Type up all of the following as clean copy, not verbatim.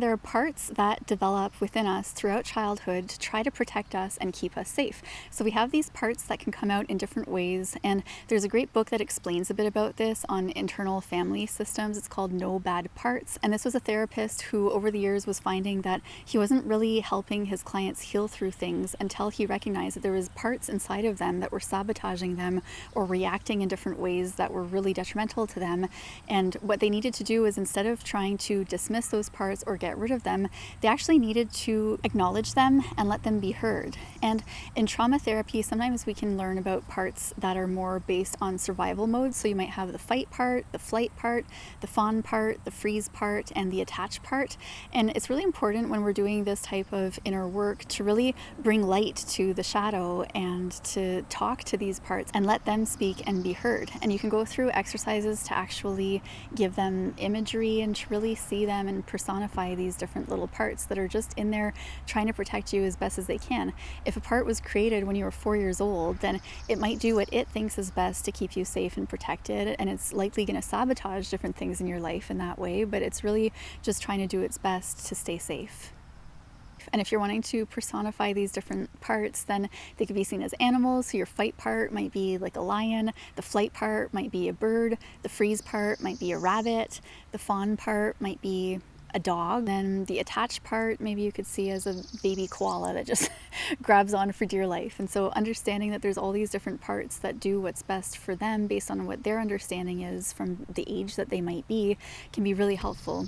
There are parts that develop within us throughout childhood to try to protect us and keep us safe. So we have these parts that can come out in different ways, and there's a great book that explains a bit about this on internal family systems. It's called No Bad Parts, and this was a therapist who over the years was finding that he wasn't really helping his clients heal through things until he recognized that there was parts inside of them that were sabotaging them or reacting in different ways that were really detrimental to them. And what they needed to do is, instead of trying to dismiss those parts or get rid of them, they actually needed to acknowledge them and let them be heard. And in trauma therapy, sometimes we can learn about parts that are more based on survival modes. So you might have the fight part, the flight part, the fawn part, the freeze part, and the attach part. And it's really important when we're doing this type of inner work to really bring light to the shadow and to talk to these parts and let them speak and be heard. And you can go through exercises to actually give them imagery and to really see them and personify these different little parts that are just in there trying to protect you as best as they can. If a part was created when you were 4 years old, then it might do what it thinks is best to keep you safe and protected, and it's likely going to sabotage different things in your life in that way, but it's really just trying to do its best to stay safe. And if you're wanting to personify these different parts, then they could be seen as animals. So your fight part might be like a lion, the flight part might be a bird, the freeze part might be a rabbit, the fawn part might be a dog, then the attached part maybe you could see as a baby koala that just grabs on for dear life. And so understanding that there's all these different parts that do what's best for them based on what their understanding is from the age that they might be can be really helpful.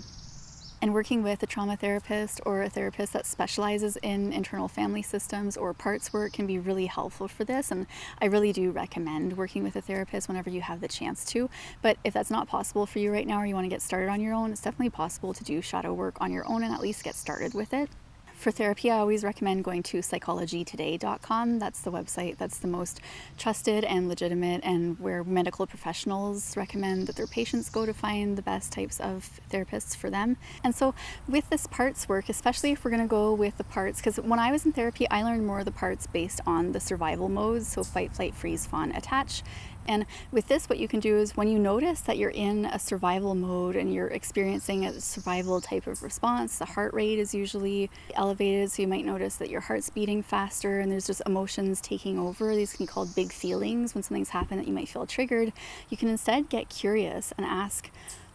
And working with a trauma therapist or a therapist that specializes in internal family systems or parts work can be really helpful for this. And I really do recommend working with a therapist whenever you have the chance to. But if that's not possible for you right now, or you want to get started on your own, it's definitely possible to do shadow work on your own and at least get started with it. For therapy, I always recommend going to psychologytoday.com. That's the website that's the most trusted and legitimate, and where medical professionals recommend that their patients go to find the best types of therapists for them. And so with this parts work, especially if we're going to go with the parts, because when I was in therapy, I learned more of the parts based on the survival modes, so fight, flight, freeze, fawn, attach. And with this, what you can do is when you notice that you're in a survival mode and you're experiencing a survival type of response, the heart rate is usually elevated. So you might notice that your heart's beating faster and there's just emotions taking over. These can be called big feelings. When something's happened that you might feel triggered, you can instead get curious and ask,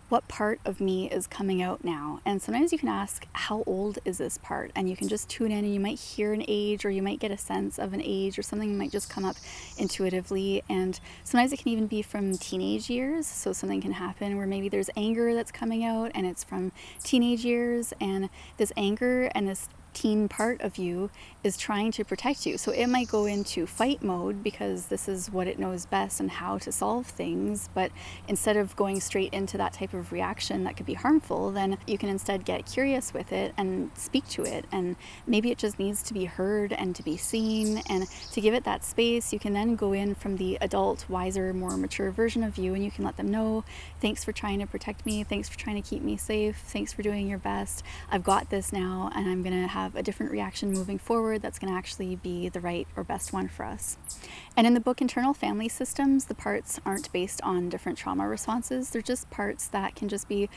what part of me is coming out now? And sometimes you can ask, how old is this part? And you can just tune in and you might hear an age, or you might get a sense of an age, or something might just come up intuitively. And sometimes it can even be from teenage years. So something can happen where maybe there's anger that's coming out and it's from teenage years, and this anger and this teen part of you is trying to protect you. So it might go into fight mode because this is what it knows best and how to solve things. But instead of going straight into that type of reaction that could be harmful, then you can instead get curious with it and speak to it. And maybe it just needs to be heard and to be seen. And to give it that space, you can then go in from the adult, wiser, more mature version of you, and you can let them know, thanks for trying to protect me. Thanks for trying to keep me safe. Thanks for doing your best. I've got this now, and I'm going to have a different reaction moving forward that's going to actually be the right or best one for us. And in the book Internal Family Systems, the parts aren't based on different trauma responses. They're just parts that can just be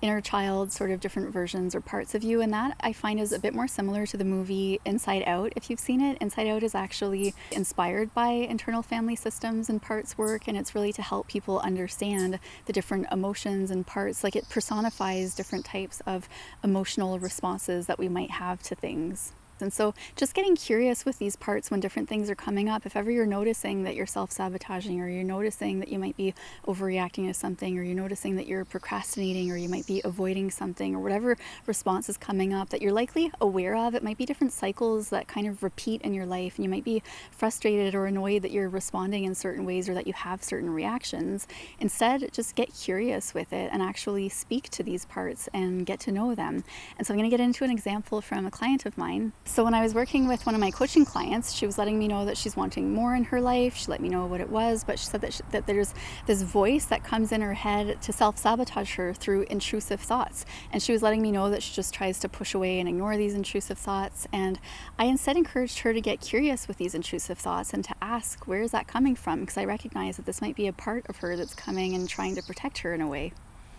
inner child, sort of different versions or parts of you. And that I find is a bit more similar to the movie Inside Out. If you've seen it, Inside Out is actually inspired by internal family systems and parts work, and it's really to help people understand the different emotions and parts. Like, it personifies different types of emotional responses that we might have to things. And so just getting curious with these parts when different things are coming up. If ever you're noticing that you're self-sabotaging, or you're noticing that you might be overreacting to something, or you're noticing that you're procrastinating, or you might be avoiding something, or whatever response is coming up that you're likely aware of, it might be different cycles that kind of repeat in your life, and you might be frustrated or annoyed that you're responding in certain ways or that you have certain reactions. Instead, just get curious with it and actually speak to these parts and get to know them. And so I'm going to get into an example from a client of mine. So when I was working with one of my coaching clients, she was letting me know that she's wanting more in her life. She let me know what it was, but she said that there's this voice that comes in her head to self-sabotage her through intrusive thoughts. And she was letting me know that she just tries to push away and ignore these intrusive thoughts. And I instead encouraged her to get curious with these intrusive thoughts and to ask, where is that coming from? Because I recognize that this might be a part of her that's coming and trying to protect her in a way.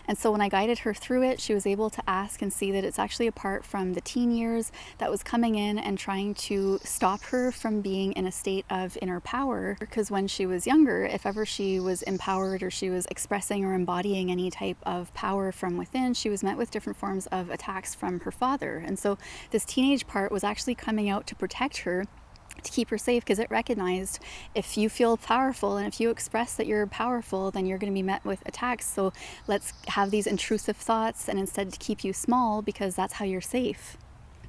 And so when I guided her through it, she was able to ask and see that it's actually a part from the teen years that was coming in and trying to stop her from being in a state of inner power. Because when she was younger, if ever she was empowered or she was expressing or embodying any type of power from within, she was met with different forms of attacks from her father. And so this teenage part was actually coming out to protect her, to keep her safe, because it recognized if you feel powerful and if you express that you're powerful, then you're going to be met with attacks. So let's have these intrusive thoughts and instead to keep you small, because that's how you're safe.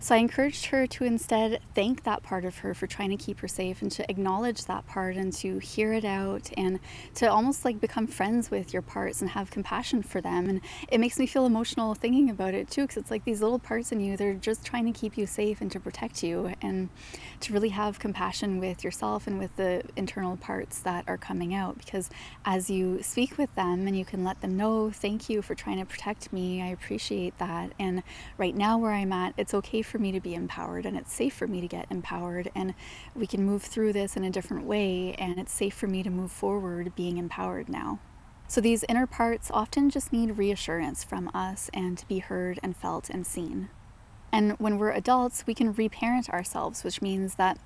So I encouraged her to instead thank that part of her for trying to keep her safe, and to acknowledge that part and to hear it out, and to almost like become friends with your parts and have compassion for them. And it makes me feel emotional thinking about it too, because it's like these little parts in you, they're just trying to keep you safe and to protect you, and to really have compassion with yourself and with the internal parts that are coming out. Because as you speak with them and you can let them know, thank you for trying to protect me, I appreciate that, and right now where I'm at, it's okay for me to be empowered, and it's safe for me to get empowered, and we can move through this in a different way, and it's safe for me to move forward being empowered now. So these inner parts often just need reassurance from us and to be heard and felt and seen. And when we're adults, we can reparent ourselves, which means that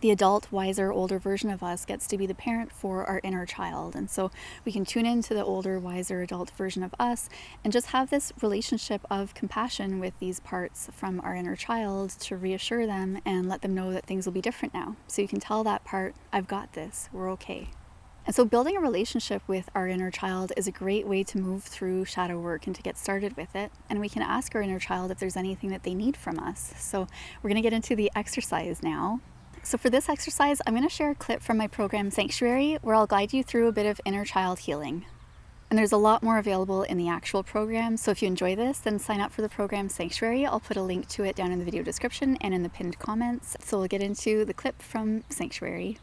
the adult, wiser, older version of us gets to be the parent for our inner child. And so we can tune into the older, wiser, adult version of us and just have this relationship of compassion with these parts from our inner child, to reassure them and let them know that things will be different now. So you can tell that part, I've got this, we're okay. And so building a relationship with our inner child is a great way to move through shadow work and to get started with it. And we can ask our inner child if there's anything that they need from us. So we're going to get into the exercise now. So for this exercise, I'm going to share a clip from my program Sanctuary, where I'll guide you through a bit of inner child healing. And there's a lot more available in the actual program, so if you enjoy this, then sign up for the program Sanctuary. I'll put a link to it down in the video description and in the pinned comments. So we'll get into the clip from Sanctuary.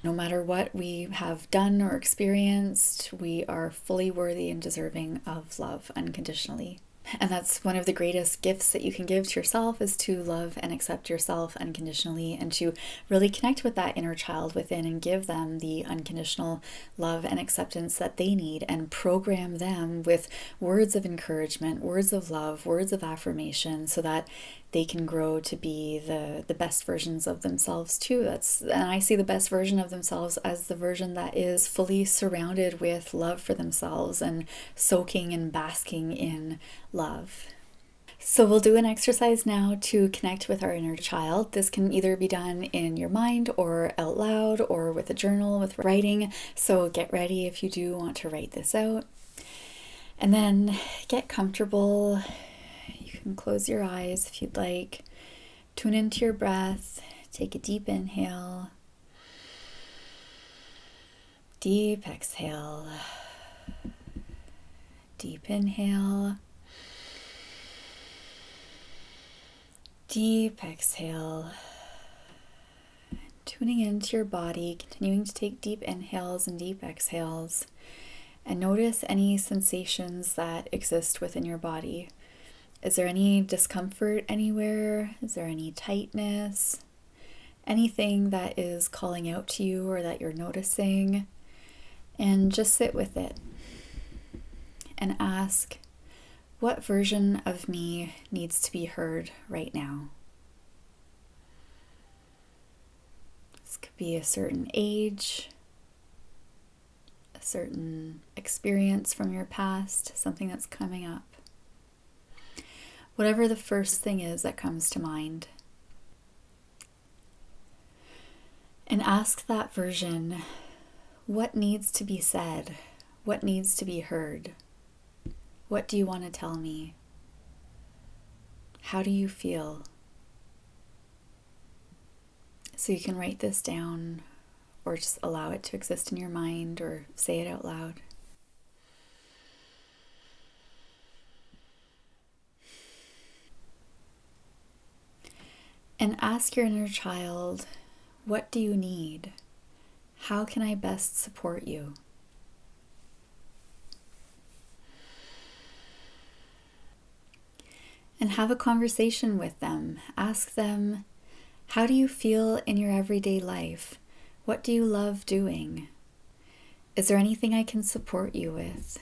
No matter what we have done or experienced, we are fully worthy and deserving of love unconditionally. And that's one of the greatest gifts that you can give to yourself, is to love and accept yourself unconditionally, and to really connect with that inner child within and give them the unconditional love and acceptance that they need, and program them with words of encouragement, words of love, words of affirmation, so that they can grow to be the best versions of themselves too. And I see the best version of themselves as the version that is fully surrounded with love for themselves and soaking and basking in love. So we'll do an exercise now to connect with our inner child. This can either be done in your mind or out loud or with a journal, with writing. So get ready if you do want to write this out. And then get comfortable. You can close your eyes if you'd like. Tune into your breath. Take a deep inhale. Deep exhale. Deep inhale. Deep exhale. Tuning into your body, continuing to take deep inhales and deep exhales. And notice any sensations that exist within your body. Is there any discomfort anywhere? Is there any tightness? Anything that is calling out to you or that you're noticing? And just sit with it and ask, what version of me needs to be heard right now? This could be a certain age, a certain experience from your past, something that's coming up. Whatever the first thing is that comes to mind. And ask that version, what needs to be said? What needs to be heard? What do you want to tell me? How do you feel? So you can write this down, or just allow it to exist in your mind, or say it out loud. And ask your inner child, what do you need? How can I best support you? And have a conversation with them. Ask them, how do you feel in your everyday life? What do you love doing? Is there anything I can support you with?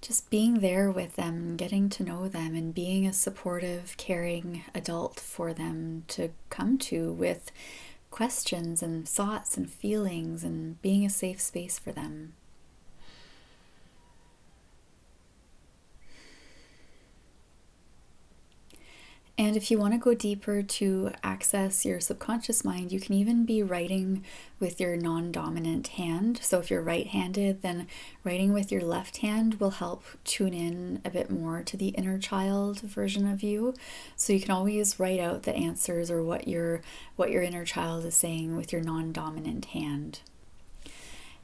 just being there with them, getting to know them, and being a supportive, caring adult for them to come to with questions and thoughts and feelings, and being a safe space for them. And if you want to go deeper to access your subconscious mind, you can even be writing with your non-dominant hand. So if you're right-handed, then writing with your left hand will help tune in a bit more to the inner child version of you. So you can always write out the answers or what your inner child is saying with your non-dominant hand.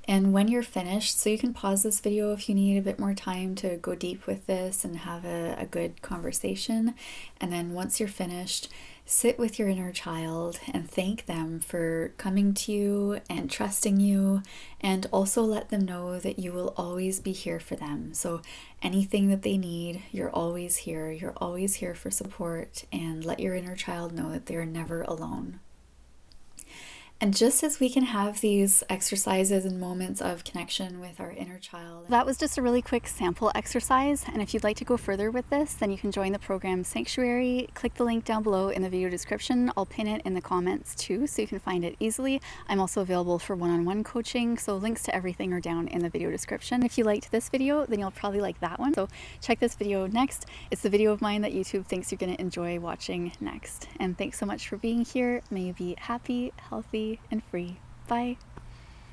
And when you're finished, so you can pause this video if you need a bit more time to go deep with this and have a good conversation. And then once you're finished, sit with your inner child and thank them for coming to you and trusting you, and also let them know that you will always be here for them. So anything that they need, you're always here. You're always here for support, and let your inner child know that they're never alone. And just as we can have these exercises and moments of connection with our inner child. That was just a really quick sample exercise. And if you'd like to go further with this, then you can join the program Sanctuary. Click the link down below in the video description. I'll pin it in the comments too, so you can find it easily. I'm also available for one-on-one coaching, so links to everything are down in the video description. If you liked this video, then you'll probably like that one. So check this video next. It's the video of mine that YouTube thinks you're going to enjoy watching next. And thanks so much for being here. May you be happy, healthy, and free. Bye.